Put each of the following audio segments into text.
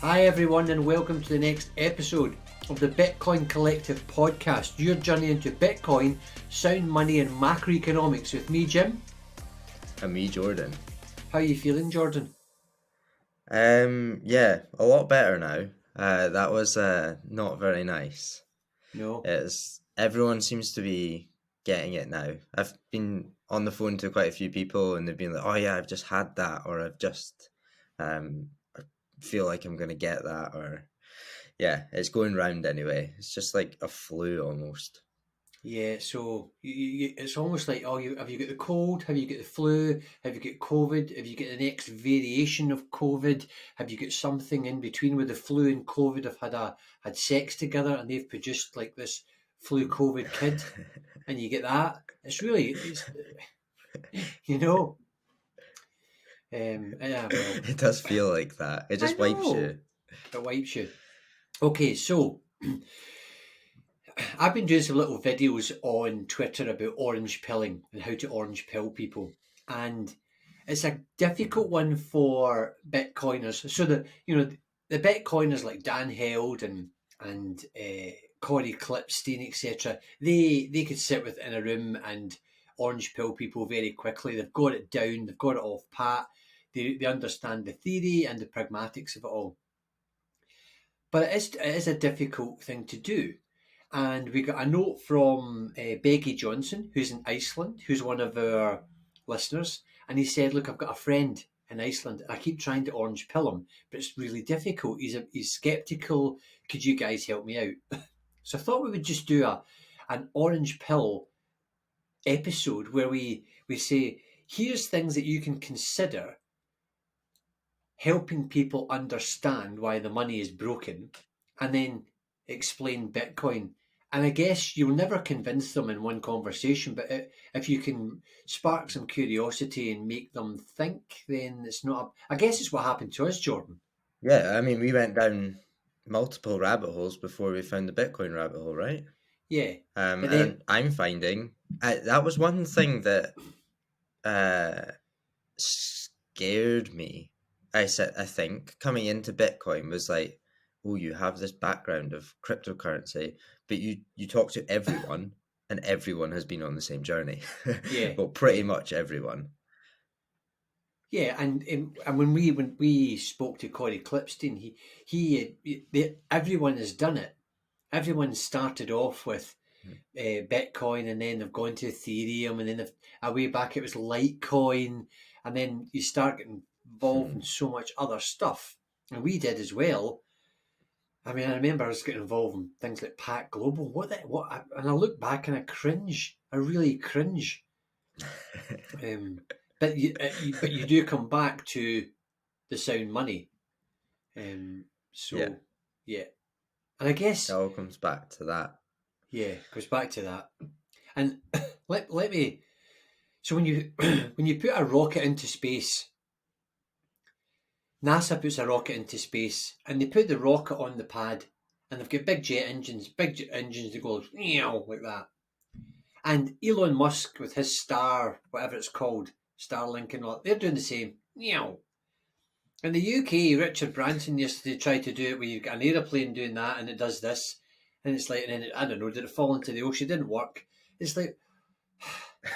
Hi everyone and welcome to the next episode of the Bitcoin Collective podcast, your journey into Bitcoin, sound money and macroeconomics with me, Jim. And me, Jordan. How are you feeling, Jordan? Yeah, a lot better now. That was not very nice. No. Everyone seems to be getting it now. I've been on the phone to quite a few people and they've been like, "Oh yeah, I've just had that," or I feel like I'm gonna get that," or yeah, it's going round anyway. It's just like a flu almost. Yeah, so it's almost like, have you got the cold? Have you got the flu? Have you got COVID? Have you got the next variation of COVID? Have you got something in between where the flu and COVID have had sex together and they've produced like this flu COVID kid? And you get that. It's you know. Yeah, well, It does feel like that. It I just wipes know you. it wipes you. Okay, so I've been doing some little videos on Twitter about orange pilling and how to orange pill people, and it's a difficult one for Bitcoiners. So the Bitcoiners like Dan Held and Corey Clipstein, etc. They could sit within a room and orange pill people very quickly. They've got it down. They've got it off pat. They understand the theory and the pragmatics of it all. But it is a difficult thing to do. And we got a note from Beggy Johnson, who's in Iceland, who's one of our listeners. And he said, "Look, I've got a friend in Iceland. And I keep trying to orange pill him, but it's really difficult. He's skeptical. Could you guys help me out?" So I thought we would just do an orange pill episode where we say, here's things that you can consider helping people understand why the money is broken, and then explain Bitcoin. And I guess you'll never convince them in one conversation, but if you can spark some curiosity and make them think, then it's not. I guess it's what happened to us, Jordan. Yeah, I mean, we went down multiple rabbit holes before we found the Bitcoin rabbit hole, right? Yeah, but then And I'm finding that was one thing that scared me. I think coming into Bitcoin was like, oh, you have this background of cryptocurrency, but you talk to everyone, and everyone has been on the same journey. yeah, Well, pretty yeah, much everyone. yeah, and when we spoke to Corey Clipstein, everyone has done it. Everyone started off with Bitcoin, and then they've gone to Ethereum, and then a way back it was Litecoin, and then you start getting involved in so much other stuff, and we did as well. I mean, I remember I was getting involved in things like Pack Global. And I look back and I cringe. I really cringe. Um, but you do come back to the sound money. Yeah, So yeah, and I it guess all comes back to that. yeah, goes back to that. And let me. So when you when you put a rocket into space, NASA puts a rocket into space, and they put the rocket on the pad, and they've got big jet engines that go like that. And Elon Musk with his whatever it's called, Starlink and all, they're doing the same. In the UK, Richard Branson yesterday tried to do it where you've got an aeroplane doing that, and it does this, and it's like, and then I don't know, did it fall into the ocean? It didn't work. It's like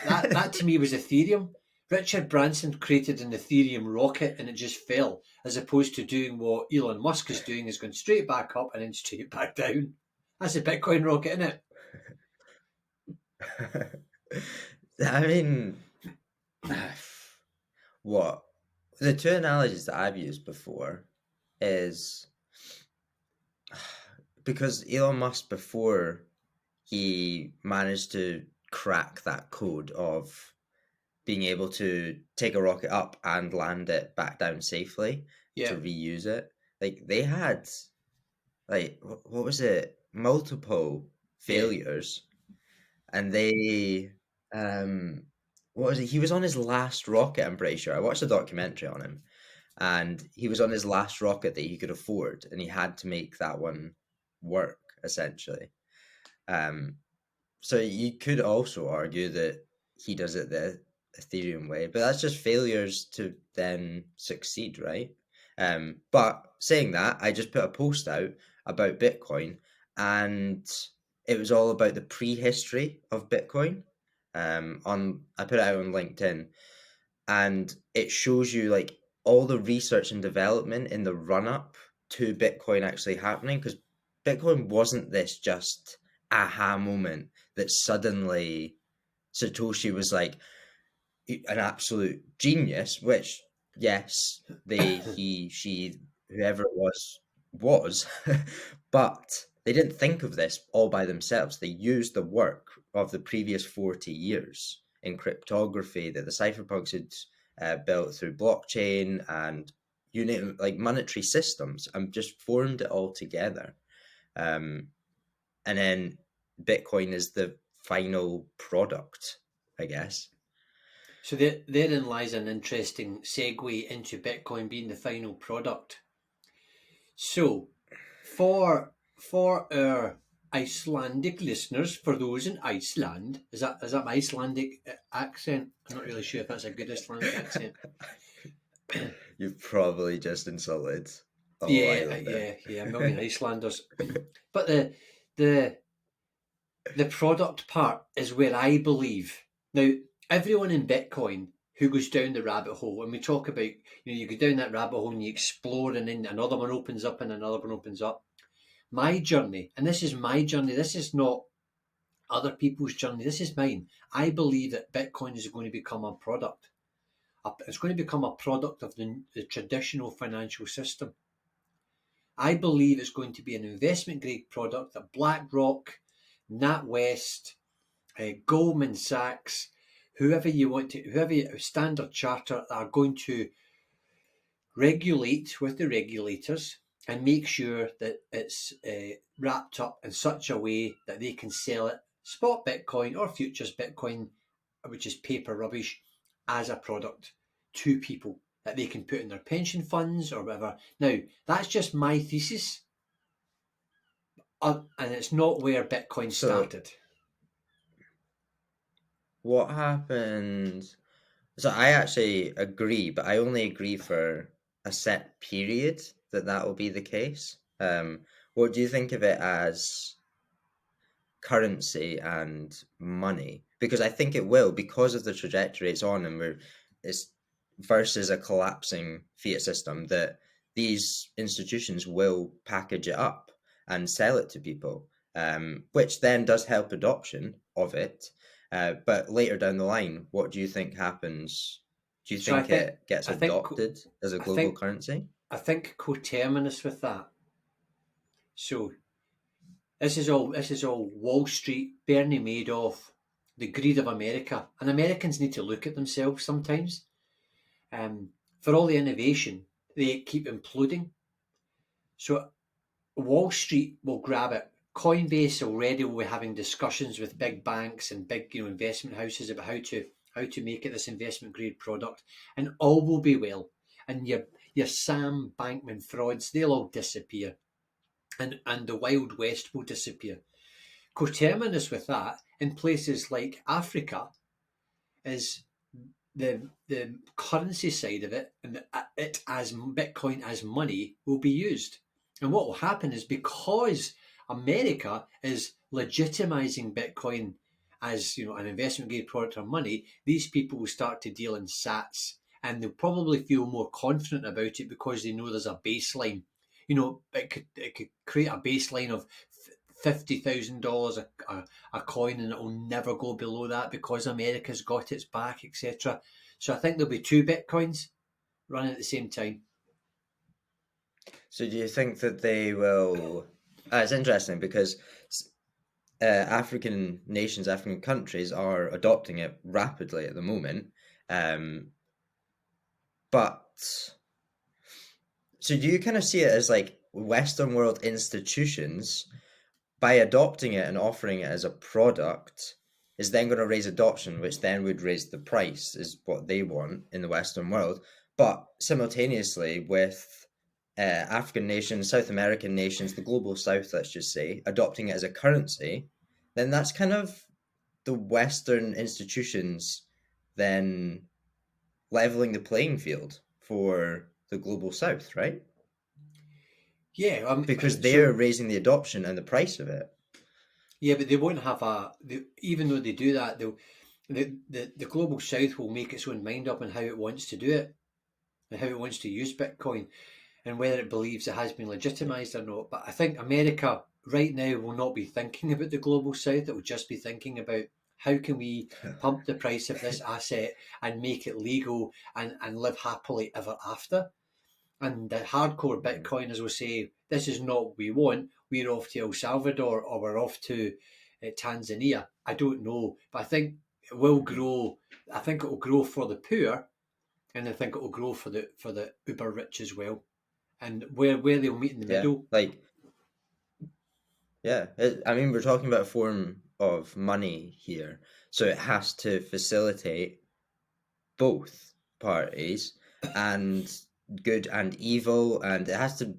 that to me was Ethereum. Richard Branson created an Ethereum rocket and it just fell, as opposed to doing what Elon Musk is doing, is going straight back up and then straight back down. That's a Bitcoin rocket, isn't it? I mean, what the two analogies that I've used before is because Elon Musk, before he managed to crack that code of being able to take a rocket up and land it back down safely Yeah, to reuse it, like they had like what was it, multiple yeah. failures, and they um what was it, he was on his last rocket, I'm pretty sure. I watched a documentary on him, and he was on his last rocket that he could afford, and he had to make that one work essentially. Um, so you could also argue that he does it the Ethereum way, but that's just failures to then succeed, right? But saying that, I just put a post out about Bitcoin, and it was all about the prehistory of Bitcoin. I put it out on LinkedIn, and it shows you like all the research and development in the run up to Bitcoin actually happening, because Bitcoin wasn't this just aha moment that suddenly Satoshi was like an absolute genius, which yes, he, she, whoever it was, but they didn't think of this all by themselves. They used the work of the previous 40 years in cryptography that the cypherpunks had built through blockchain and you name it, like monetary systems, and just formed it all together. Um, and then Bitcoin is the final product, I guess. So therein lies an interesting segue into Bitcoin being the final product. So for our Icelandic listeners, for those in Iceland, is that my Icelandic accent? I'm not really sure if that's a good Icelandic accent. You've probably just insulted a whole Yeah, island there. yeah, a million Icelanders. But the the product part is where I believe now everyone in Bitcoin who goes down the rabbit hole, and we talk about you go down that rabbit hole and you explore, and then another one opens up and another one opens up. My journey, and this is my journey. This is not other people's journey. This is mine. I believe that Bitcoin is going to become a product. It's going to become a product of the traditional financial system. I believe it's going to be an investment grade product that BlackRock, NatWest, Goldman Sachs, whoever Standard Charter are going to regulate with the regulators and make sure that it's wrapped up in such a way that they can sell it spot Bitcoin or futures Bitcoin, which is paper rubbish, as a product to people that they can put in their pension funds or whatever. Now, that's just my thesis, and it's not where Bitcoin So, started. what happened? So, I actually agree, but I only agree for a set period that will be the case. What do you think of it as currency and money? Because I think it will, because of the trajectory it's on, and it's versus a collapsing fiat system, that these institutions will package it up and sell it to people, which then does help adoption of it. But later down the line, what do you think happens? Do you So I think think it gets I think adopted as a I global think currency? I think coterminous with that. So this is all Wall Street, Bernie Madoff, the greed of America, and Americans need to look at themselves sometimes. For all the innovation, they keep imploding. So Wall Street will grab it. Coinbase already will be having discussions with big banks and big investment houses about how to make it this investment grade product, and all will be well. And your Sam Bankman frauds, they'll all disappear, and the Wild West will disappear. Coterminous with that, in places like Africa, is the currency side of it, and it as Bitcoin as money will be used. And what will happen is, because America is legitimizing Bitcoin as an investment grade product of money, these people will start to deal in sats, and they'll probably feel more confident about it because they know there's a baseline. It could create a baseline of $50,000 a coin, and it will never go below that because America's got its back, etc. So I think there'll be two Bitcoins running at the same time. So do you think that they will? It's interesting because African nations, African countries are adopting it rapidly at the moment. Um, but so do you kind of see it as like Western world institutions, by adopting it and offering it as a product, is then going to raise adoption, which then would raise the price, is what they want in the Western world. But simultaneously, with African nations, South American nations, the global South, let's just say, adopting it as a currency, then that's kind of the Western institutions then leveling the playing field for the global south, right? Yeah, Because they're so raising the adoption and the price of it. yeah, but they won't have even though they do that, the global south will make its own mind up on how it wants to do it and how it wants to use Bitcoin and whether it believes it has been legitimized or not. But I think America right now will not be thinking about the global south. It will just be thinking about how can we pump the price of this asset and make it legal and live happily ever after. And the hardcore Mhm. Bitcoiners will say, this is not what we want. We're off to El Salvador or we're off to Tanzania. I don't know. But I think it will Mhm. grow. I think it will grow for the poor and I think it will grow for the uber rich as well. And where they'll meet in the Yeah, middle. like I mean, we're talking about a form of money here, so it has to facilitate both parties and good and evil, and it has to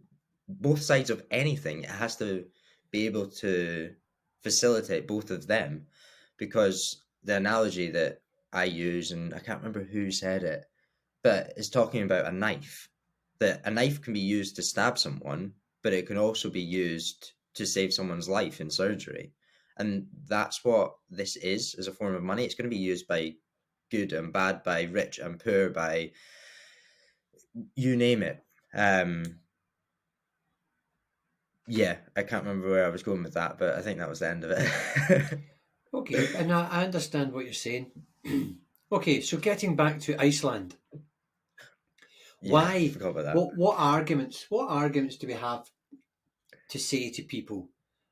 both sides of anything. It has to be able to facilitate both of them, because the analogy that I use, and I can't remember who said it, but it's talking about a knife. That a knife can be used to stab someone, but it can also be used to save someone's life in surgery. And that's what this is as a form of money. It's going to be used by good and bad, by rich and poor, by you name it. Um, yeah, I can't remember where I was going with that, but I think that was the end of it. Okay, and I understand what you're saying. Okay, so getting back to Iceland, Yeah, why? forgot about that. What arguments do we have to say to people,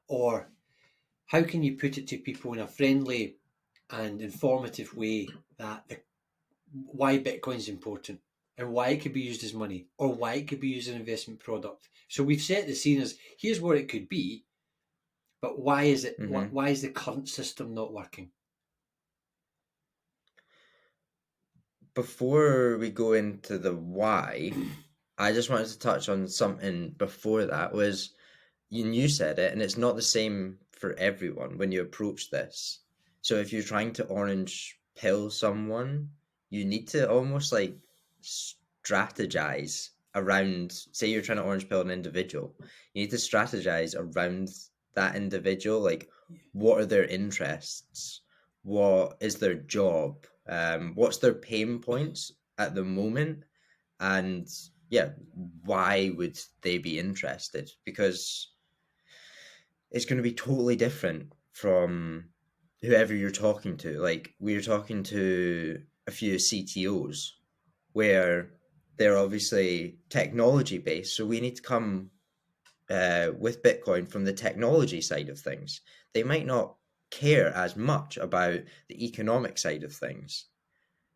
or how can you put it to people in a friendly and informative way that why Bitcoin's important and why it could be used as money or why it could be used as an investment product? So we've set the scene as here's what it could be, but why is it? Hmm. Why is the current system not working? Before we go into the why, I just wanted to touch on something before that was you said it, and it's not the same for everyone when you approach this. So if you're trying to orange pill someone, you need to almost like strategize around, say you're trying to orange pill an individual, you need to strategize around that individual. Like, what are their interests? What is their job? What's their pain points at the moment? And yeah, why would they be interested? Because it's going to be totally different from whoever you're talking to. Like, we're talking to a few CTOs where they're obviously technology based, so we need to come with Bitcoin from the technology side of things. They might not care as much about the economic side of things.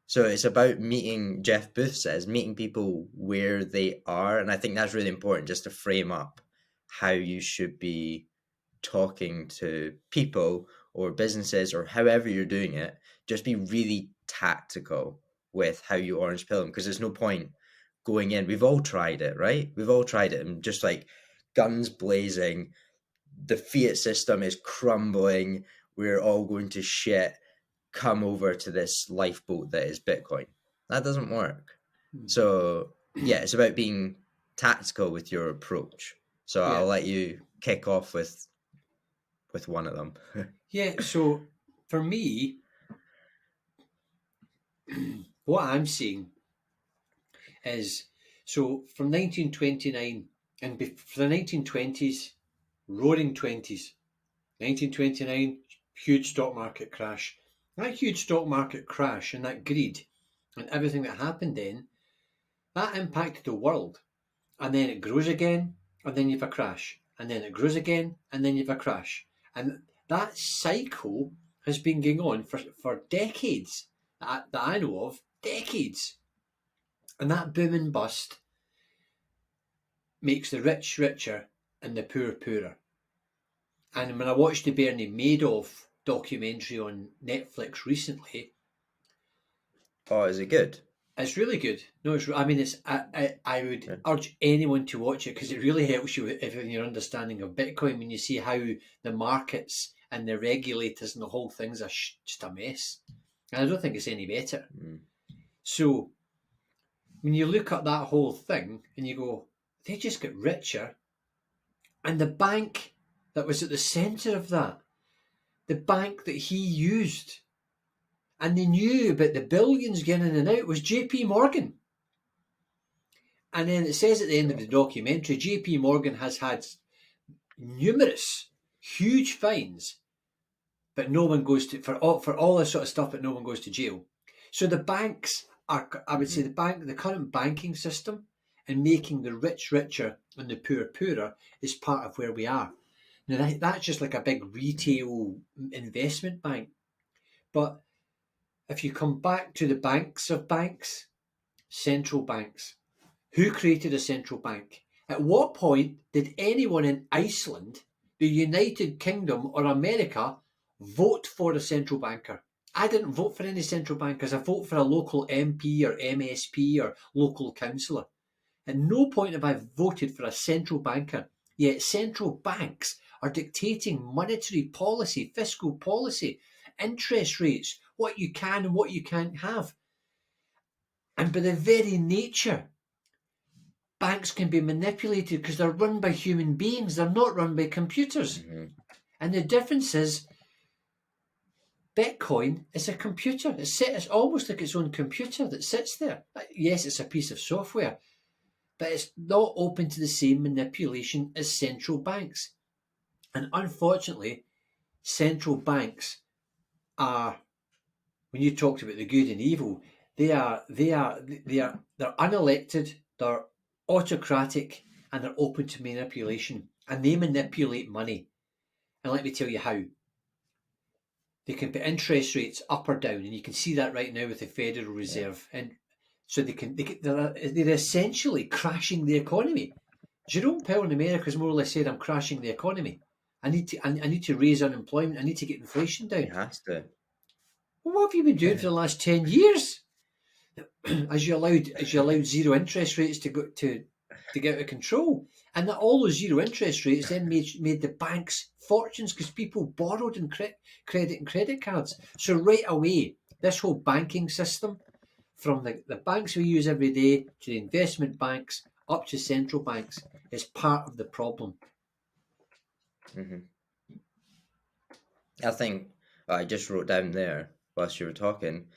So it's about meeting, Jeff Booth says, meeting people where they are. And I think that's really important, just to frame up how you should be talking to people or businesses or however you're doing it. Just be really tactical with how you orange pill them, because there's no point going in. We've all tried it, right? We've all tried it, and just like guns blazing, the fiat system is crumbling, we're all going to shit, come over to this lifeboat that is Bitcoin. That doesn't work. So yeah, it's about being tactical with your approach. So Yeah, I'll let you kick off with one of them. yeah. So for me, what I'm seeing is so from 1929 and for the 1920s, roaring 20s, 1929, huge stock market crash. That huge stock market crash and that greed and everything that happened then, that impacted the world. And then it grows again, and then you have a crash. And then it grows again, and then you have a crash. And that cycle has been going on for decades that I know of, decades. And that boom and bust makes the rich richer and the poor poorer. And when I watched the Bernie Madoff documentary on Netflix recently, Oh, is it good? it's really good. No, I mean, I would Yeah. urge anyone to watch it because it really helps you in your understanding of Bitcoin when you see how the markets and the regulators and the whole thing's just a mess. And I don't think it's any better. Mm. So when you look at that whole thing and you go, they just get richer. And the bank that was at the centre of that, the bank that he used, and they knew about the billions getting in and out, was JP Morgan. And then it says at the end of the documentary, JP Morgan has had numerous huge fines, but no one goes to for all this sort of stuff, but no one goes to jail. So the banks are, I would say, the current banking system and making the rich richer and the poor poorer is part of where we are. Now that's just like a big retail investment bank. But if you come back to the banks of banks, central banks, who created a central bank? At what point did anyone in Iceland, the United Kingdom, or America vote for a central banker? I didn't vote for any central bankers. I vote for a local MP or MSP or local councillor. At no point have I voted for a central banker. Yet central banks are dictating monetary policy, fiscal policy, interest rates, what you can and what you can't have. And by the very nature, banks can be manipulated because they're run by human beings. They're not run by computers. And the difference is Bitcoin is a computer. It's almost like its own computer that sits there. Yes, it's a piece of software, but it's not open to the same manipulation as central banks. And unfortunately, central banks are, when you talked about the good and evil, they're unelected, they're autocratic, and they're open to manipulation. And they manipulate money. And let me tell you how. They can put interest rates up or down, and you can see that right now with the Federal Reserve. And so they're essentially crashing the economy. Jerome Powell in America has more or less said, "I'm crashing the economy. I need to raise unemployment. I need to get inflation down." He has to. Well, what have you been doing for the last 10 years? as you allowed zero interest rates to get out of control, and that all those zero interest rates then made the banks fortunes because people borrowed in credit and credit cards. So right away, this whole banking system, from the banks we use every day to the investment banks up to central banks, is part of the problem. I think I just wrote down there whilst you were talking,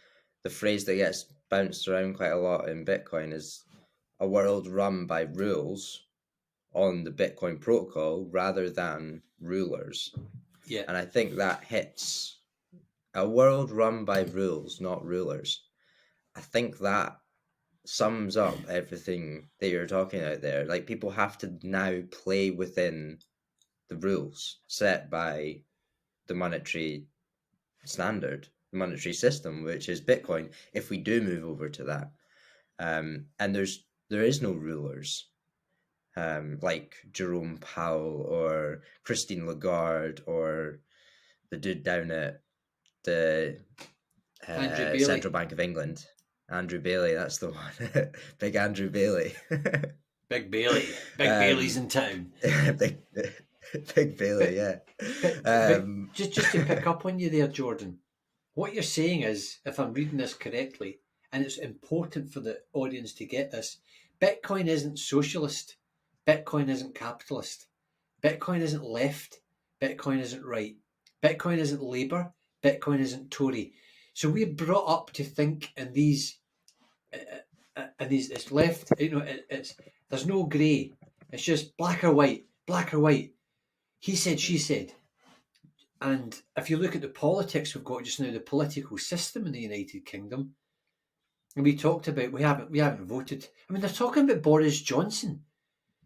the phrase that gets bounced around quite a lot in Bitcoin is a world run by rules on the Bitcoin protocol rather than rulers. Yeah. And I think that hits a world run by rules, not rulers. I think that sums up everything that you're talking about there. Like, people have to now play within the rules set by the monetary standard, the monetary system, which is Bitcoin, if we do move over to that. And there is no rulers. Like Jerome Powell or Christine Lagarde or the dude down at the Central Bank of England, Andrew Bailey. That's the one. Big Andrew Bailey. Big Bailey. Big Bailey's in town. Big Bailey, yeah. But just to pick up on you there, Jordan, what you're saying is, if I'm reading this correctly, and it's important for the audience to get this, Bitcoin isn't socialist. Bitcoin isn't capitalist. Bitcoin isn't left. Bitcoin isn't right. Bitcoin isn't Labour. Bitcoin isn't Tory. So we're brought up to think in these, it's left. It's there's no grey. It's just black or white. Black or white. He said, she said. And if you look at the politics we've got just now, the political system in the United Kingdom, and we talked about we haven't voted. I mean, they're talking about Boris Johnson.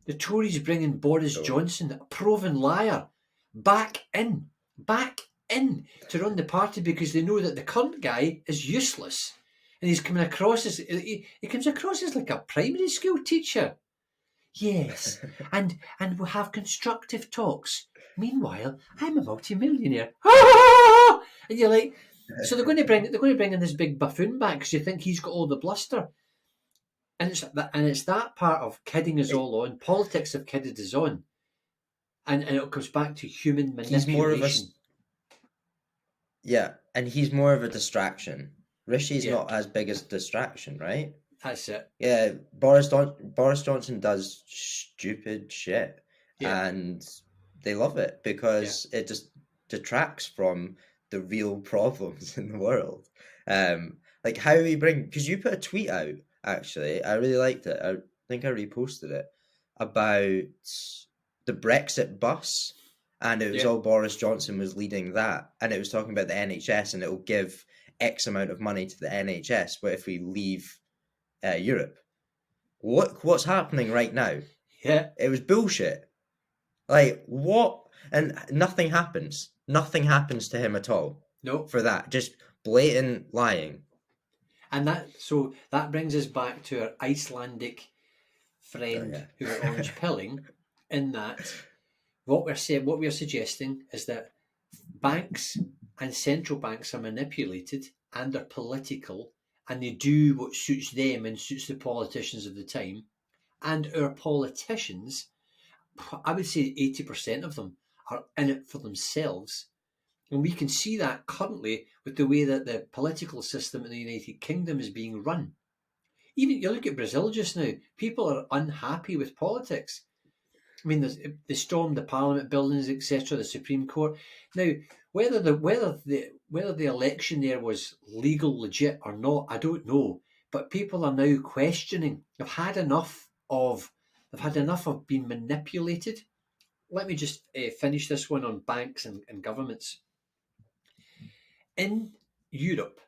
The Tories bringing Boris Johnson, a proven liar, back in to run the party because they know that the current guy is useless, and he's coming across as he comes across as like a primary school teacher. Yes, and we'll have constructive talks. Meanwhile, I'm a multi-millionaire. And you're like, so they're going to bring in this big buffoon back because you think he's got all the bluster. And it's that part of kidding us all on. Politics have kidded us on, and it comes back to human manipulation. He's more of a distraction. Rishi's not as big as distraction, right? That's it. Yeah, Boris Johnson does stupid shit, Yeah, and they love it yeah, because it just detracts from the real problems in the world. Like how we bring, because you put a tweet out, actually, I really liked it. I think I reposted it about the Brexit bus, and it was yeah. all Boris Johnson was leading that, and it was talking about the NHS, and it will give X amount of money to the NHS, but if we leave Europe. What's happening right now? Yeah, It was bullshit. Like what? And nothing happens. Nothing happens to him at all no. for that. Just blatant lying. And that brings us back to our Icelandic Oh friend yeah. who were orange pilling, in that what we're suggesting is that banks and central banks are manipulated and are political, and they do what suits them and suits the politicians of the time. And our politicians, I would say 80% of them, are in it for themselves. And we can see that currently with the way that the political system in the United Kingdom is being run. Even you look at Brazil just now, people are unhappy with politics. I mean, they stormed the Parliament buildings, etc., the Supreme Court. Now, whether the election there was legal, legit or not, I don't know. But people are now questioning. They've had enough of being manipulated. Let me just finish this one on banks and governments in Europe.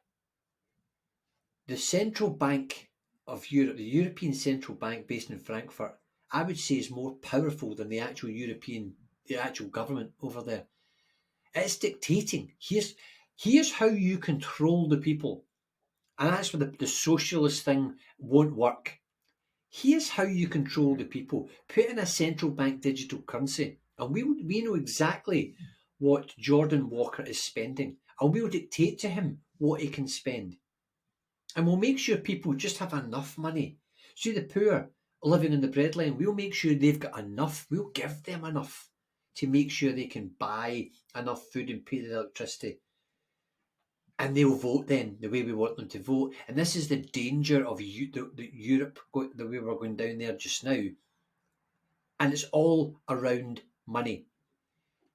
The central bank of Europe, the European Central Bank based in Frankfurt, I would say is more powerful than the actual government over there. It's dictating. Here's how you control the people. And that's where the socialist thing won't work. Here's how you control the people. Put in a central bank digital currency, and we know exactly what Jordan Walker is spending, and we'll dictate to him what he can spend. And we'll make sure people just have enough money. See the poor living on the breadline, we'll make sure they've got enough. We'll give them enough to make sure they can buy enough food and pay the electricity. And they'll vote then the way we want them to vote. And this is the danger of Europe, the way we're going down there just now. And it's all around money.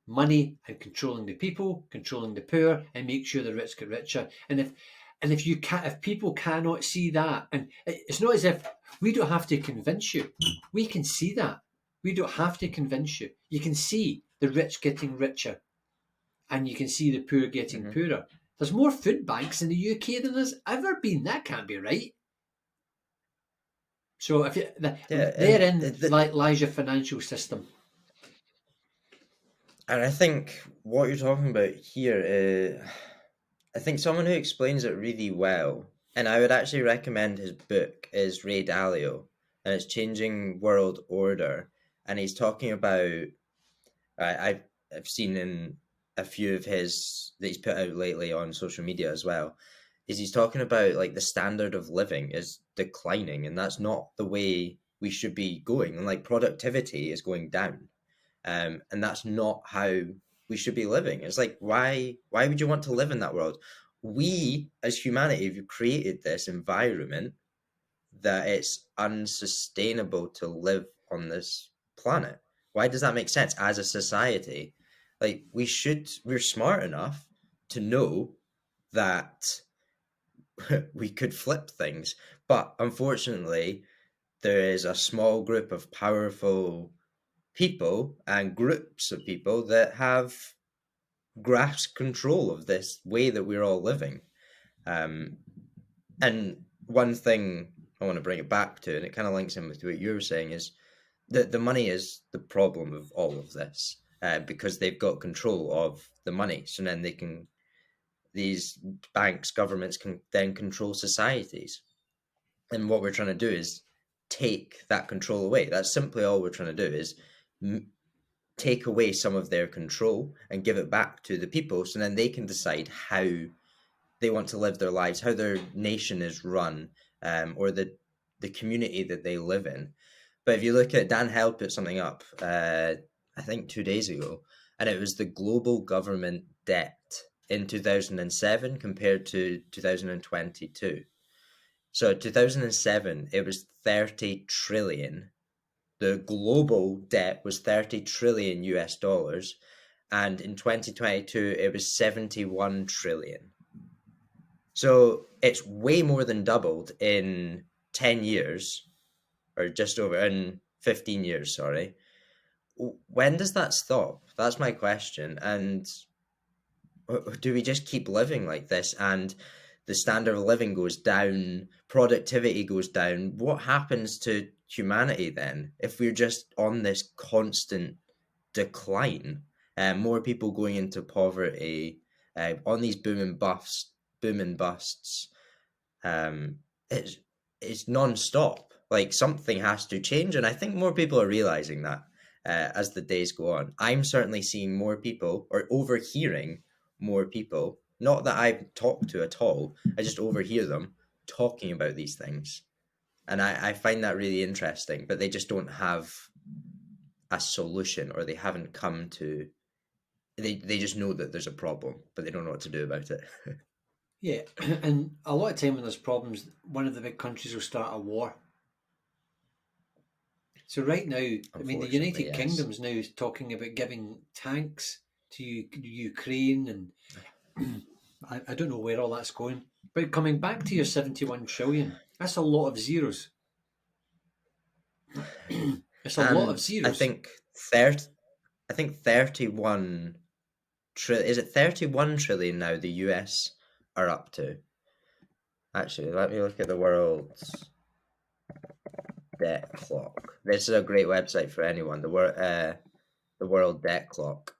Money and controlling the people, controlling the poor, and make sure the rich get richer. If people cannot see that, and it's not as if we don't have to convince you, we can see that. We don't have to convince you. You can see the rich getting richer, and you can see the poor getting Hmm. poorer. There's more food banks in the UK than there's ever been. That can't be right. So if you, Yeah, therein lies your financial system. and I think what you're talking about here is, I think someone who explains it really well, and I would actually recommend his book, is Ray Dalio, and it's Changing World Order, and he's talking about I've seen in a few of his that he's put out lately on social media as well, is he's talking about like the standard of living is declining, and that's not the way we should be going, and like productivity is going down, and that's not how we should be living. It's like why would you want to live in that world? We as humanity have created this environment that it's unsustainable to live on this planet. Why does that make sense as a society? Like we're smart enough to know that we could flip things, but unfortunately, there is a small group of powerful people and groups of people that have grasped control of this way that we're all living. Um, and one thing I want to bring it back to, and it kind of links in with what you were saying, is that the money is the problem of all of this, because they've got control of the money. So then these banks, governments can then control societies. And what we're trying to do is take that control away. That's simply all we're trying to do is take away some of their control and give it back to the people so then they can decide how they want to live their lives, how their nation is run, or the community that they live in. But if you look at Dan Held put something up, I think 2 days ago, and it was the global government debt in 2007 compared to 2022. So 2007, it was 30 trillion. The global debt was 30 trillion US dollars. And in 2022, it was 71 trillion. So it's way more than doubled in 10 years, or just over in 15 years, sorry. When does that stop? That's my question. And do we just keep living like this and the standard of living goes down, productivity goes down? What happens to humanity then if we're just on this constant decline? More people going into poverty, on these boom and busts. Um, it's it's non-stop. Like something has to change, and I think more people are realizing that as the days go on. I'm certainly seeing more people, or overhearing more people. Not that I've talked to at all. I just overhear them talking about these things, and I find that really interesting. But they just don't have a solution, or they haven't come to. They just know that there's a problem, but they don't know what to do about it. Yeah, and a lot of time when there's problems, one of the big countries will start a war. So right now, I mean, the Unfortunately, United yes. Kingdom's now talking about giving tanks to Ukraine, and I don't know where all that's going. But coming back to your 71 trillion, that's a lot of zeros. It's a lot of And I zeros. think 30, I think 31 is it 31 trillion now the US are up to? Actually, let me look at the world's debt clock. This is a great website for anyone. The world debt clock,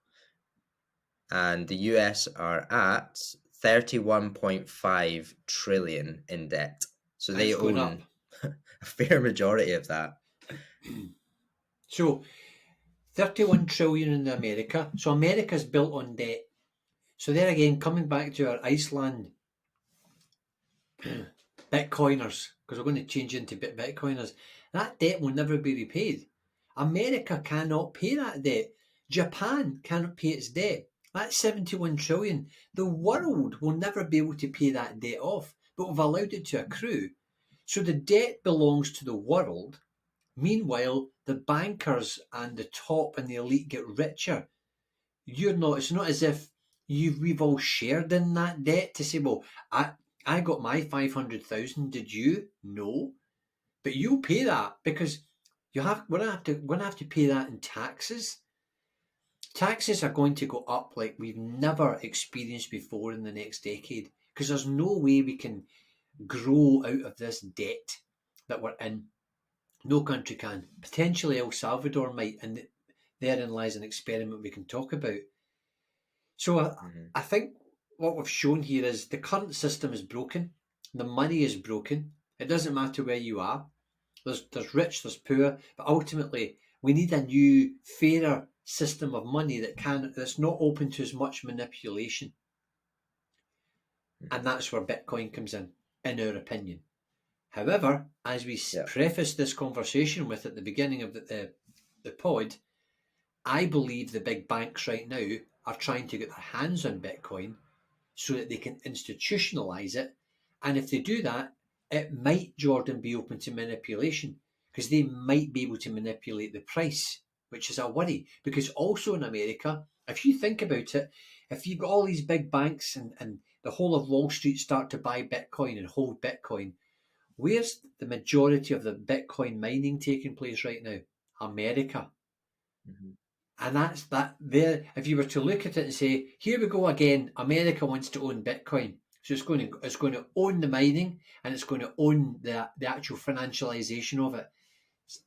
and the US are at 31.5 trillion in debt. So And they it's going up. own a fair majority of that. So 31 trillion in America. So America's built on debt. So there again, coming back to our Iceland Bitcoiners, because we're going to change into Bitcoiners, that debt will never be repaid. America cannot pay that debt. Japan cannot pay its debt. That's 71 trillion. The world will never be able to pay that debt off, but we've allowed it to accrue. So the debt belongs to the world. Meanwhile, the bankers and the top and the elite get richer. It's not as if we've all shared in that debt to say, well, I got my 500,000, did you? No. But you'll pay that because we're gonna have to pay that in taxes. Taxes are going to go up like we've never experienced before in the next decade because there's no way we can grow out of this debt that we're in. No country can. Potentially El Salvador might, and therein lies an experiment we can talk about. So Mhm. I think what we've shown here is the current system is broken. The money is broken. It doesn't matter where you are. There's rich, there's poor, but ultimately we need a new, fairer system of money that's not open to as much manipulation. And Mhm. that's where Bitcoin comes in our opinion. However, as we Yeah. prefaced this conversation with at the beginning of the pod, I believe the big banks right now are trying to get their hands on Bitcoin so that they can institutionalize it. And if they do that, it might, Jordan, be open to manipulation because they might be able to manipulate the price, which is a worry. Because also in America, if you think about it, if you've got all these big banks and the whole of Wall Street start to buy Bitcoin and hold Bitcoin, where's the majority of the Bitcoin mining taking place right now? America. Mhm. And that's that there. If you were to look at it and say, here we go again, America wants to own Bitcoin. So it's going to own the mining and it's going to own the actual financialization of it.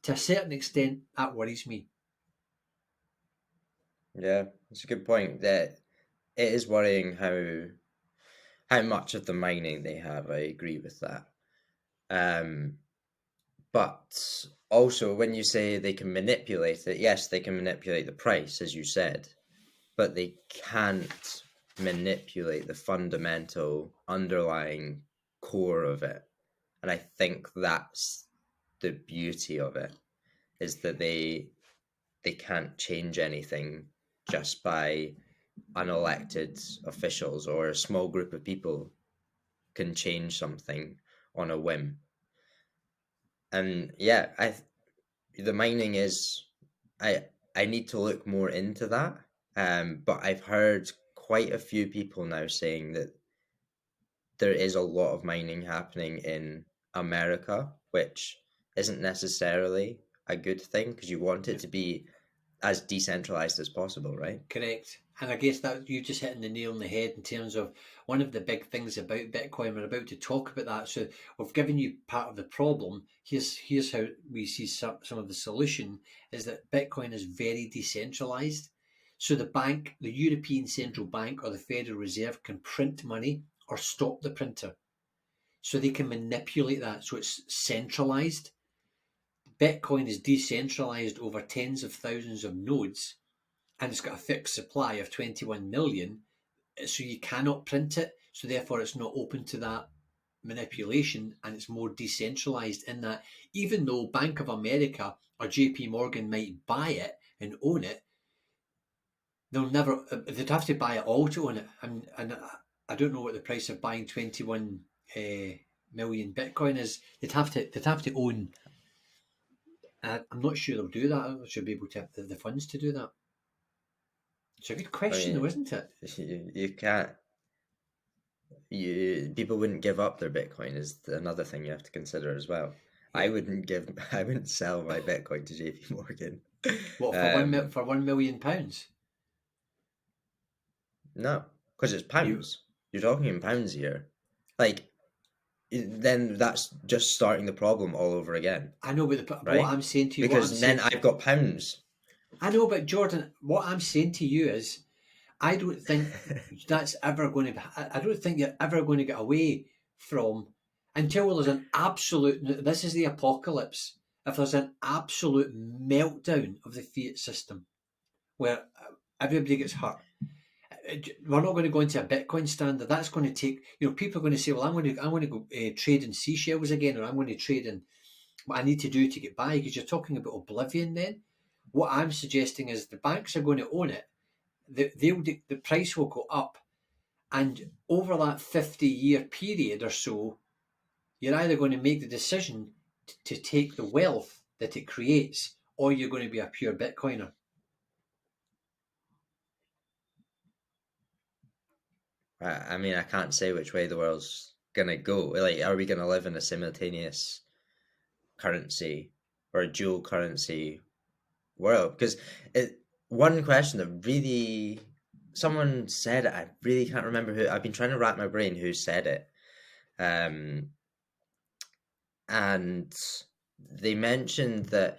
To a certain extent, that worries me. Yeah, it's a good point. That it is worrying how much of the mining they have. I agree with that. Um, but also when you say they can manipulate it, yes, they can manipulate the price, as you said, but they can't manipulate the fundamental underlying core of it. And I think that's the beauty of it, is that they can't change anything just by unelected officials, or a small group of people can change something on a whim. And yeah, the mining is, I need to look more into that. But I've heard quite a few people now saying that there is a lot of mining happening in America, which isn't necessarily a good thing because you want it to be as decentralized as possible, right? Correct. And I guess that you just hitting the nail on the head in terms of one of the big things about Bitcoin. We're about to talk about that. So we've given you part of the problem. Here's how we see some of the solution is that Bitcoin is very decentralized. So the European Central Bank or the Federal Reserve can print money or stop the printer. So they can manipulate that. So it's centralized. Bitcoin is decentralized over tens of thousands of nodes, and it's got a fixed supply of 21 million, so you cannot print it, so therefore it's not open to that manipulation, and it's more decentralized in that even though Bank of America or JP Morgan might buy it and own it, they'd have to buy it all to own it, and I don't know what the price of buying 21 million Bitcoin is. They'd have to own. I'm not sure they'll do that. I should be able to have the funds to do that. It's a good I question, mean, though, isn't it? you can't. People wouldn't give up their Bitcoin is another thing you have to consider as well. Yeah. I wouldn't sell my Bitcoin to JP Morgan. What for Um, for £1 million? no, because it's You, pounds. You're talking in pounds here. Like, then that's just starting the problem all over again, I know, but what right? I'm saying to you, what I'm Because then saying, I've got pounds. I know, but Jordan, what I'm saying to you is, I don't think that's ever going to. I don't think you're ever going to get away from until there's an absolute. This is the apocalypse. If there's an absolute meltdown of the fiat system where everybody gets hurt, we're not going to go into a Bitcoin standard. That's going to take. People are going to say, "Well, I'm going to go trade in seashells again, or I'm going to trade in what I need to do to get by," because you're talking about oblivion then. What I'm suggesting is the banks are going to own it. The price will go up, and over that 50-year period or so, you're either going to make the decision to take the wealth that it creates, or you're going to be a pure Bitcoiner. I mean, I can't say which way the world's gonna go. Like, are we gonna live in a simultaneous currency or a dual currency world? Because one question that really someone said it, I really can't remember who. I've been trying to wrap my brain who said it, um, and they mentioned that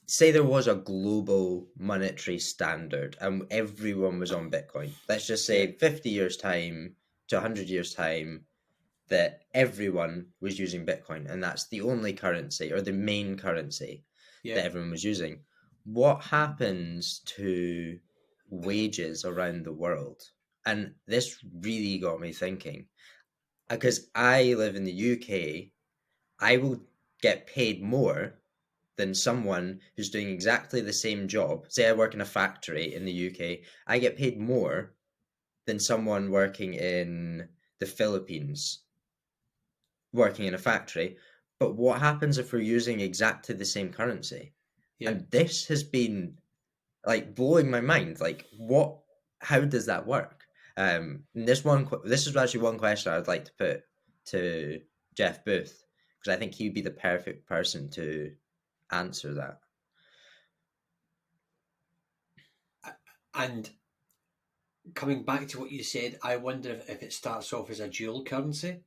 say there was a global monetary standard and everyone was on Bitcoin. Let's just Yeah, say 50 years time to 100 years time that everyone was using Bitcoin and that's the only currency or the main currency yeah. that everyone was using. What happens to wages around the world? And this really got me thinking because I live in the UK, I will get paid more than someone who's doing exactly the same job. Say I work in a factory in the UK, I get paid more than someone working in the Philippines working in a factory. But what happens if we're using exactly the same currency? Yeah. And this has been like blowing my mind. Like, what? How does that work? This is actually one question I would like to put to Jeff Booth because I think he'd be the perfect person to answer that. And coming back to what you said, I wonder if it starts off as a dual currency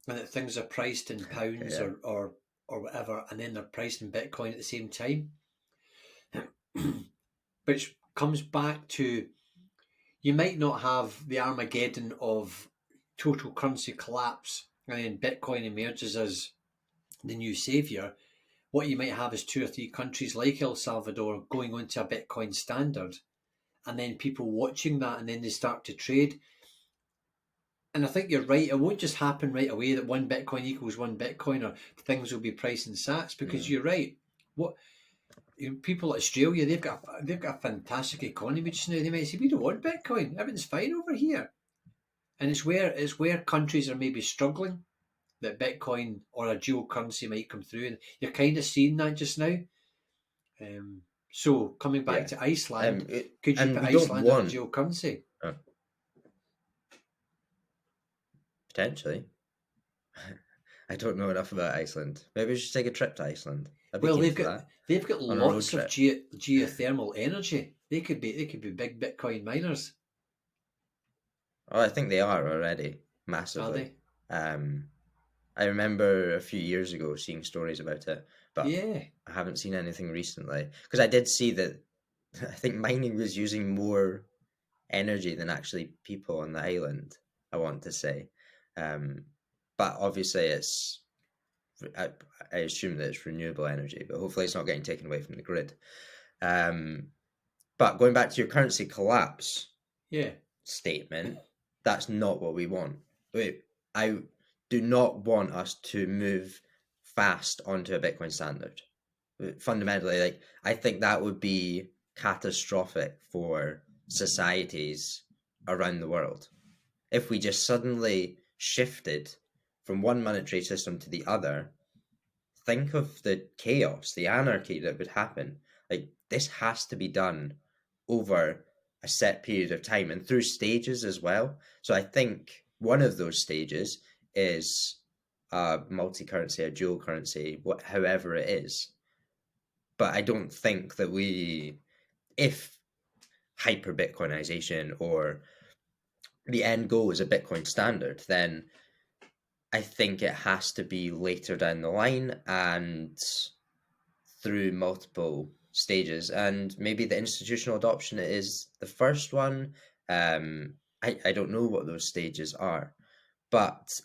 and that things are priced in pounds Yeah. or whatever, and then they're priced in Bitcoin at the same time, which comes back to you might not have the Armageddon of total currency collapse and then Bitcoin emerges as the new savior. What you might have is two or three countries like El Salvador going onto a Bitcoin standard, and then people watching that, and then they start to trade. And I think you're right. It won't just happen right away that one Bitcoin equals one Bitcoin, or things will be priced in sats. Because Mm. you're right. What people at Australia, they've got a fantastic economy just now. They might say we don't want Bitcoin. Everything's fine over here. And it's where countries are maybe struggling. that Bitcoin or a dual currency might come through, and you're kind of seeing that just now. So coming back Yeah. to Iceland, could you And put we don't Iceland on a want dual currency? potentially. I don't know enough about Iceland. Maybe we should take a trip to Iceland. I'd be Well, keen for that they've got on a road lots of trip. geothermal energy. They could be big Bitcoin miners, Oh, I think they are already are massively. they? Um, I remember a few years ago seeing stories about it, but Yeah. I haven't seen anything recently. Because I did see that I think mining was using more energy than actually people on the island, I want to say. Um, but obviously I, I assume that it's renewable energy, but hopefully it's not getting taken away from the grid. Um, but going back to your currency collapse Yeah. statement, that's not what we want. I do not want us to move fast onto a Bitcoin standard. Fundamentally, like I think that would be catastrophic for societies around the world if we just suddenly shifted from one monetary system to the other. Think of the chaos, the anarchy that would happen. Like this has to be done over a set period of time and through stages as well. So I think one of those stages is a multi-currency, a dual currency, however it is. But I don't think that if hyper Bitcoinization or the end goal is a Bitcoin standard, then I think it has to be later down the line and through multiple stages. And maybe the institutional adoption is the first one. I don't know what those stages are, but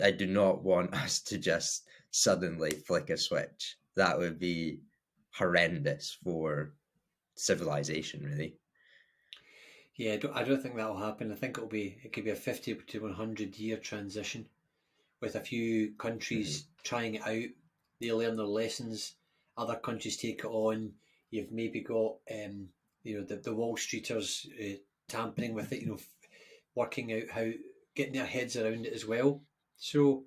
I do not want us to just suddenly flick a switch. That would be horrendous for civilization, really. Yeah, I don't think that'll happen. I think it could be a 50 to 100 year transition with a few Hmm. countries trying it out. They learn their lessons. Other countries take it on. You've maybe got the Wall Streeters tampering with it. Working out how getting their heads around it as well. So,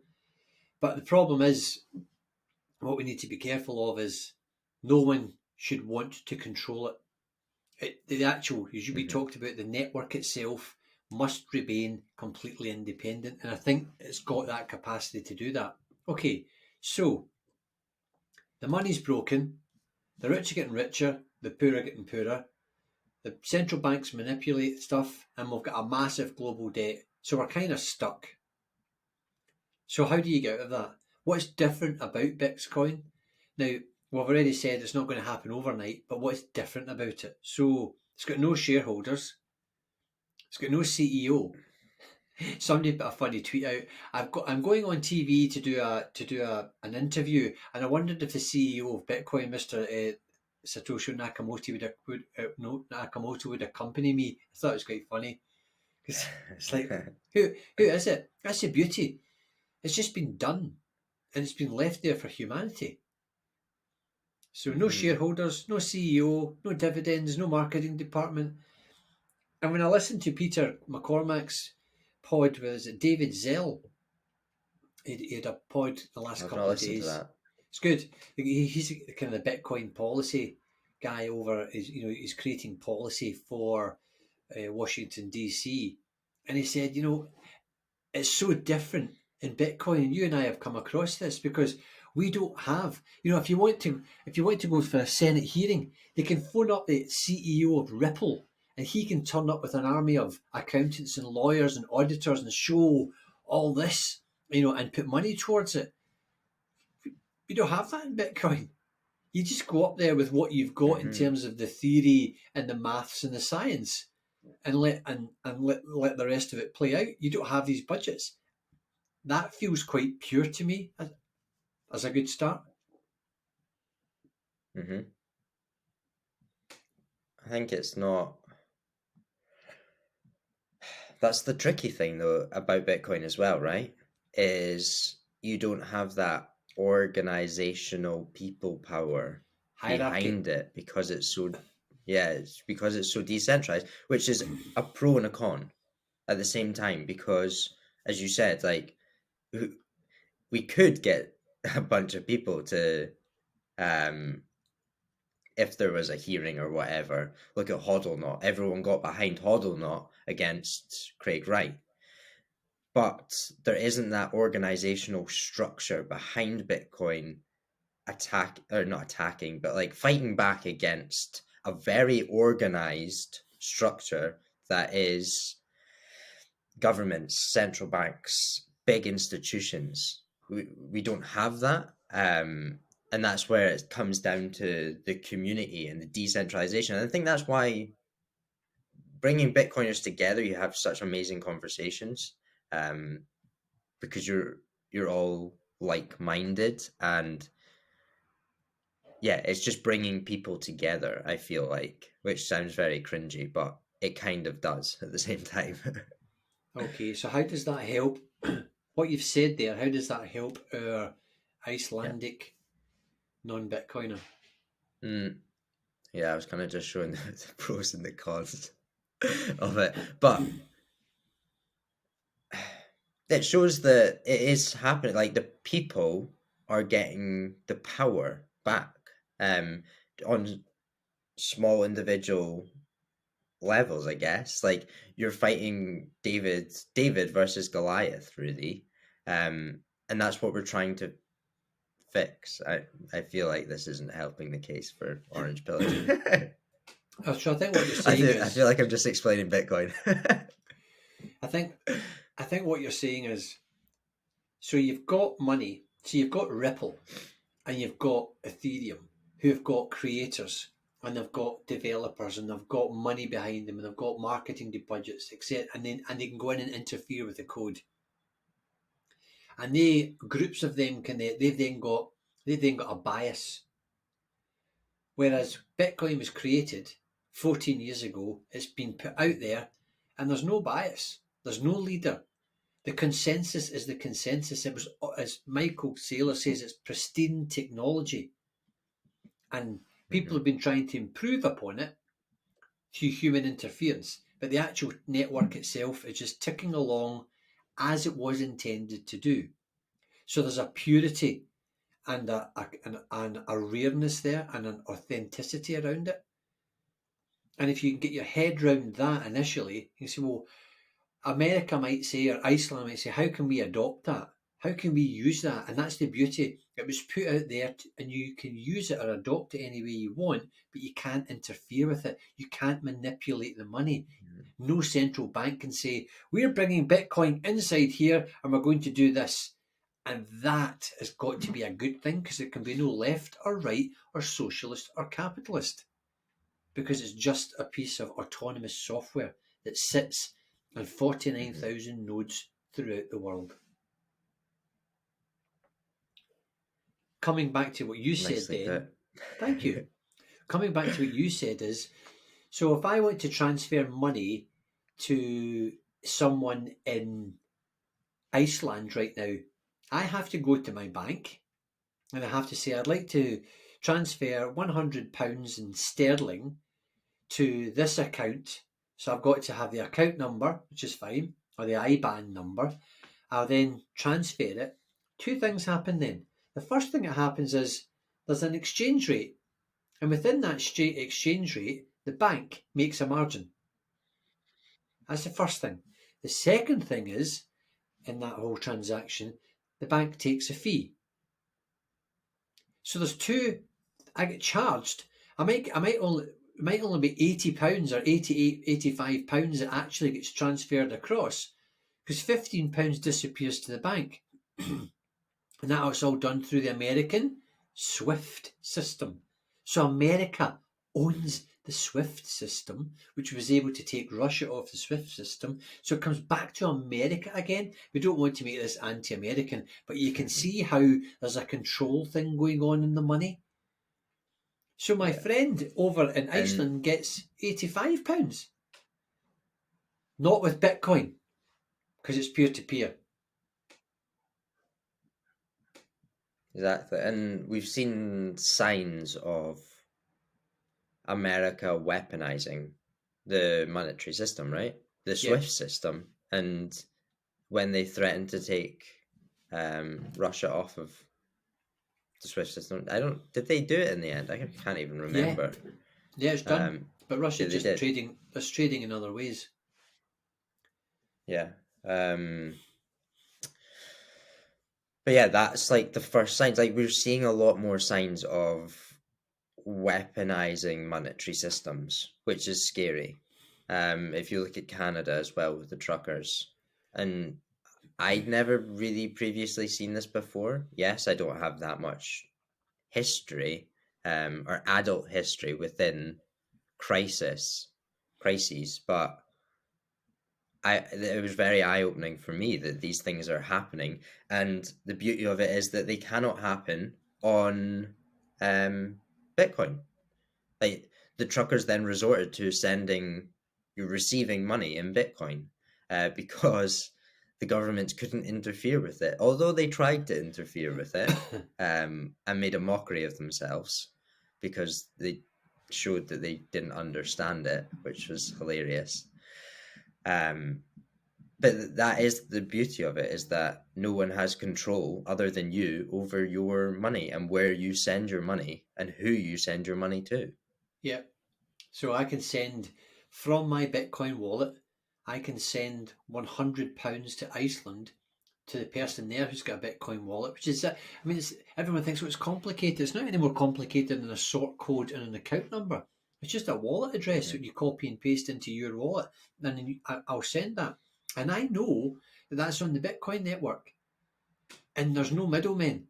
but the problem is what we need to be careful of is no one should want to control it. The actual, as we Hmm. talked about, the network itself must remain completely independent, and I think it's got that capacity to do that. Okay, so the money's broken, the rich are getting richer, the poor are getting poorer, the central banks manipulate stuff, and we've got a massive global debt, so we're kind of stuck. So how do you get out of that? What's different about Bitcoin? Now, we've already said it's not going to happen overnight, but what's different about it? So it's got no shareholders, it's got no CEO. Somebody put a funny tweet out. I'm going on TV to do an interview, and I wondered if the CEO of Bitcoin, Mister Satoshi Nakamoto, no, Nakamoto would accompany me. I thought it was quite funny because it's like, who is it? That's the beauty. It's just been done, and it's been left there for humanity. So no Hmm. shareholders, no CEO, no dividends, no marketing department. And when I listened to Peter McCormack's pod with David Zell, he had a pod the last I've not couple of listened to days. that. It's good. He's kind of the Bitcoin policy guy over. He's creating policy for Washington DC, and he said, it's so different in Bitcoin. And you and I have come across this because we don't have. If you want to go for a Senate hearing, they can phone up the CEO of Ripple, and he can turn up with an army of accountants and lawyers and auditors and show all this, and put money towards it. We don't have that in Bitcoin. You just go up there with what you've got in Hmm. terms of the theory and the maths and the science, and let the rest of it play out. You don't have these budgets. That feels quite pure to me as a good start. Hmm. I think it's not. That's the tricky thing though about Bitcoin as well, right? Is you don't have that organizational people power Hierarchy. behind it because it's so, yeah, it's because it's so decentralized, which is a pro and a con at the same time because as you said, like we could get a bunch of people to, um, if there was a hearing or whatever, look at HODL. Everyone got behind HODL against Craig Wright. But there isn't that organizational structure behind Bitcoin not attacking, but like fighting back against a very organized structure that is governments, central banks, big institutions. We don't have that. And that's where it comes down to the community and the decentralization. And I think that's why bringing Bitcoiners together, you have such amazing conversations, um, because you're all like-minded, and yeah, it's just bringing people together. I feel like, which sounds very cringy, but it kind of does at the same time. Okay, so how does that help? What you've said there, how does that help our Yeah. Icelandic non-Bitcoiner? Mm, yeah, I was kind of just showing the pros and the cons of it, but it shows that it is happening. Like the people are getting the power back, on small individual levels, I guess. Like you're fighting David versus Goliath, really. And that's what we're trying to fix. I feel like this isn't helping the case for orange pilling. So I think what you're saying I is, feel like I'm just explaining Bitcoin. I think, I think what you're saying is, so you've got money, so you've got Ripple, and you've got Ethereum, who have got creators, and they've got developers, and they've got money behind them, and they've got marketing budgets, etc. And they can go in and interfere with the code. And they groups of them they've then got a bias. Whereas Bitcoin was created 14 years ago, it's been put out there, and there's no bias. There's no leader. The consensus is the consensus. It was, as Michael Saylor says, it's pristine technology, and people Mhm. have been trying to improve upon it through human interference. But the actual network itself is just ticking along as it was intended to do. So there's a purity and a rareness there and an authenticity around it. And if you can get your head round that initially, you say, well, America might say, or Iceland might say, how can we adopt that? How can we use that? And that's the beauty. It was put out there, and you can use it or adopt it any way you want, but you can't interfere with it. You can't manipulate the money. No central bank can say, we're bringing Bitcoin inside here and we're going to do this. And that has got to be a good thing, because it can be no left or right or socialist or capitalist, because it's just a piece of autonomous software that sits on Mhm. 49,000 nodes throughout the world. Coming back to what you said Nicely then, put. thank you. Coming back to what you said is, so if I want to transfer money to someone in Iceland right now, I have to go to my bank and I have to say, I'd like to transfer £100 in sterling to this account. So I've got to have the account number, which is fine, or the IBAN number. I'll then transfer it. Two things happen then. The first thing that happens is there's an exchange rate, and within that exchange rate, the bank makes a margin. That's the first thing. The second thing is, in that whole transaction, the bank takes a fee. So there's two. I get charged. I might only be £80 or 88, £85 that actually gets transferred across, because £15 disappears to the bank. And that's all done through the American SWIFT system. So America owns the SWIFT system, which was able to take Russia off the SWIFT system. So it comes back to America again. We don't want to make this anti-American, but you can Mhm. see how there's a control thing going on in the money. So my Yeah. friend over in And Iceland gets £85, not with Bitcoin, because it's peer to peer. exactly. And we've seen signs of America weaponizing the monetary system, right? The Yeah. SWIFT system. And when they threatened to take Russia off of the Swift system. Did they do it in the end? I can't even Yeah, remember. yeah, it's done. But Russia Yeah, they just did. trading. It's trading in other ways. Yeah. But yeah, that's like the first signs. Like we're seeing a lot more signs of weaponizing monetary systems, which is scary. If you look at Canada as well with the truckers, and I'd never really previously seen this before. Yes, I don't have that much history, or adult history within crises, but it was very eye opening for me that these things are happening, and the beauty of it is that they cannot happen on Bitcoin. Like the truckers then resorted to receiving money in Bitcoin, because the government couldn't interfere with it, although they tried to interfere with it, and made a mockery of themselves because they showed that they didn't understand it, which was hilarious. Um, but that is the beauty of it, is that no one has control other than you over your money and where you send your money and who you send your money to. Yeah. So I can send from my Bitcoin wallet. I can send £100 to Iceland to the person there who's got a Bitcoin wallet, which is, I mean, everyone thinks it's complicated. It's not any more complicated than a sort code and an account number. It's just a wallet address Hmm. that you copy and paste into your wallet, and then I'll send that. And I know that that's on the Bitcoin network, and there's no middlemen.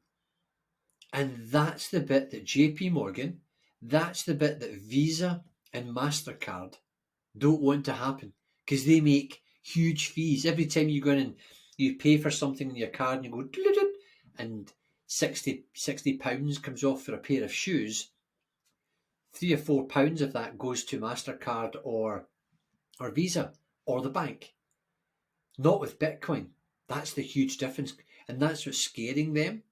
And that's the bit that JP Morgan, that's the bit that Visa and MasterCard don't want to happen, because they make huge fees. Every time you go in and you pay for something in your card and you go, "Doo-doo-doo," and £60 comes off for a pair of shoes, £3 or £4 of that goes to MasterCard or Visa or the bank. Not with Bitcoin. That's the huge difference. And that's what's scaring them.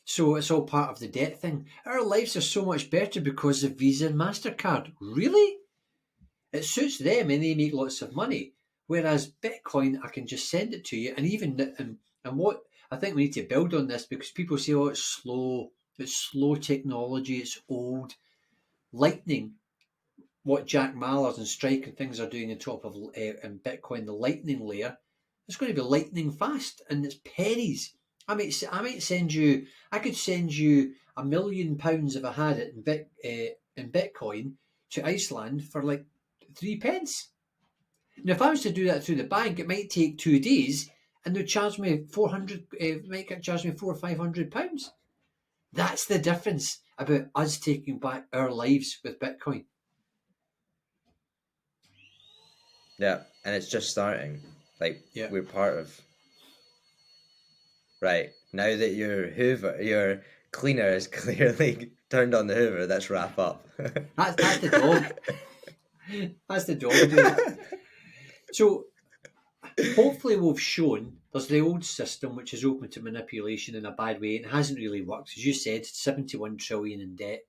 So it's all part of the debt thing. Our lives are so much better because of Visa and MasterCard. Really? It suits them and they make lots of money. Whereas Bitcoin, I can just send it to you. And even, and what I think we need to build on this, because people say, oh, it's slow technology, it's old. Lightning, what Jack Mallers and Strike and things are doing on top of in Bitcoin, the Lightning layer, it's going to be lightning fast, and it's pennies. I might send you. I could send you £1 million if I had it in Bitcoin to Iceland for like 3 pence. Now, if I was to do that through the bank, it might take 2 days, and they'd charge me 400. Might charge me £400 or £500. That's the difference about us taking back our lives with Bitcoin. Yeah, and it's just starting. Like Yeah. we're part of. Right. Now that your cleaner is clearly turned on the Hoover, let's wrap up. That's the dog. That's the dog doing it. So hopefully we've shown there's the old system which is open to manipulation in a bad way and hasn't really worked. As you said, 71 trillion in debt.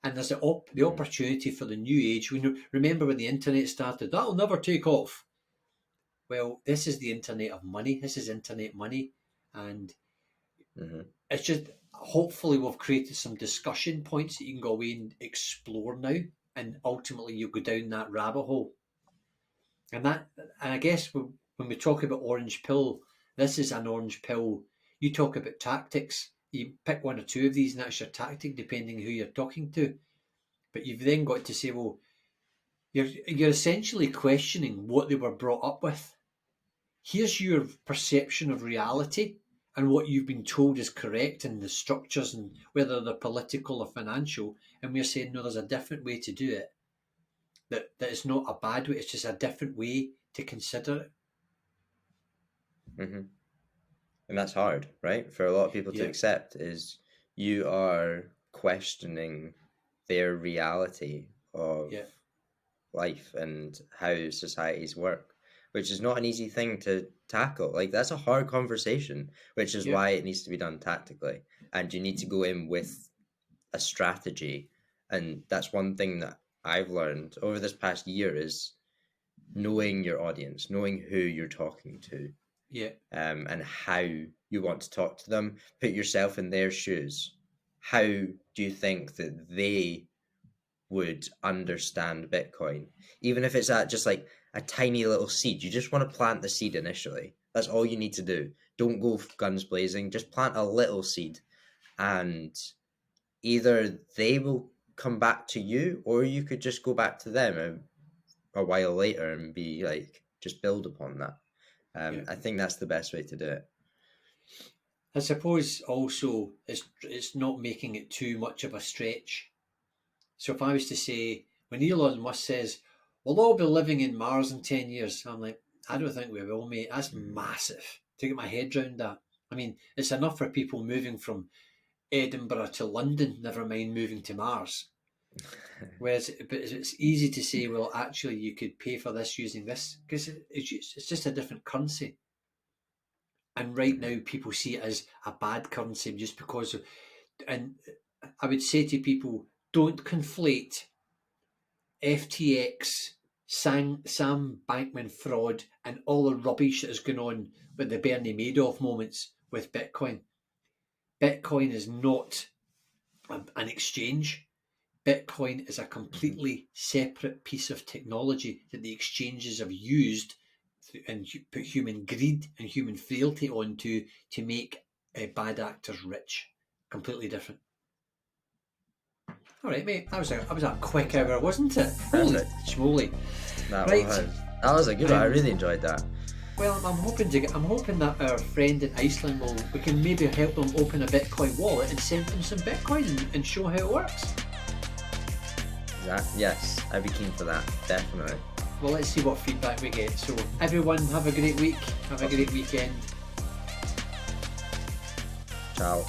And there's the Mhm. opportunity for the new age. Remember when the internet started, that'll never take off. Well, this is the internet of money. This is internet money. And Mhm. it's just, hopefully we've created some discussion points that you can go away and explore now. And ultimately you'll go down that rabbit hole. And I guess when we talk about orange pill, this is an orange pill. You talk about tactics. You pick one or two of these, and that's your tactic, depending who you're talking to. But you've then got to say, well, you're essentially questioning what they were brought up with. Here's your perception of reality and what you've been told is correct, and the structures, and whether they're political or financial. And we're saying, no, there's a different way to do it. That it's not a bad way. It's just a different way to consider it. Mhm. And that's hard, right? For a lot of people to Yeah. accept is you are questioning their reality of Yeah. life and how societies work, which is not an easy thing to tackle. Like that's a hard conversation, which is Yeah. why it needs to be done tactically. And you need to go in with a strategy. And that's one thing that I've learned over this past year is knowing your audience, knowing who you're talking to. Yeah. and how you want to talk to them. Put yourself in their shoes. How do you think that they would understand Bitcoin? Even if it's at just like a tiny little seed, you just want to plant the seed initially. That's all you need to do. Don't go guns blazing, just plant a little seed, and either they will come back to you, or you could just go back to them a while later and be like, just build upon that. Yeah. I think that's the best way to do it. I suppose also it's not making it too much of a stretch. So if I was to say, when Elon Musk says, we'll all be living in Mars in 10 years, I'm like, I don't think we will, mate. That's massive to get my head around that. I mean, it's enough for people moving from Edinburgh to London, never mind moving to Mars. Whereas, but it's easy to say, well, actually, you could pay for this using this, because it's just a different currency. And right now, people see it as a bad currency just because of, and I would say to people, don't conflate FTX, Sam Bankman fraud, and all the rubbish that is going on with the Bernie Madoff moments with Bitcoin. Bitcoin is not an exchange. Bitcoin is a completely separate piece of technology that the exchanges have used and put human greed and human frailty onto to make bad actors rich. Completely different. All right, mate. That was a quick hour, wasn't it? Holy Perfect. schmoly! That Right. was a good one. I really enjoyed that. Well, I'm hoping that our friend in Iceland we can maybe help them open a Bitcoin wallet and send them some Bitcoin and show how it works. Yes, I'd be keen for that. Definitely. Well, let's see what feedback we get. So, everyone, have a great week. Have a great weekend. Ciao.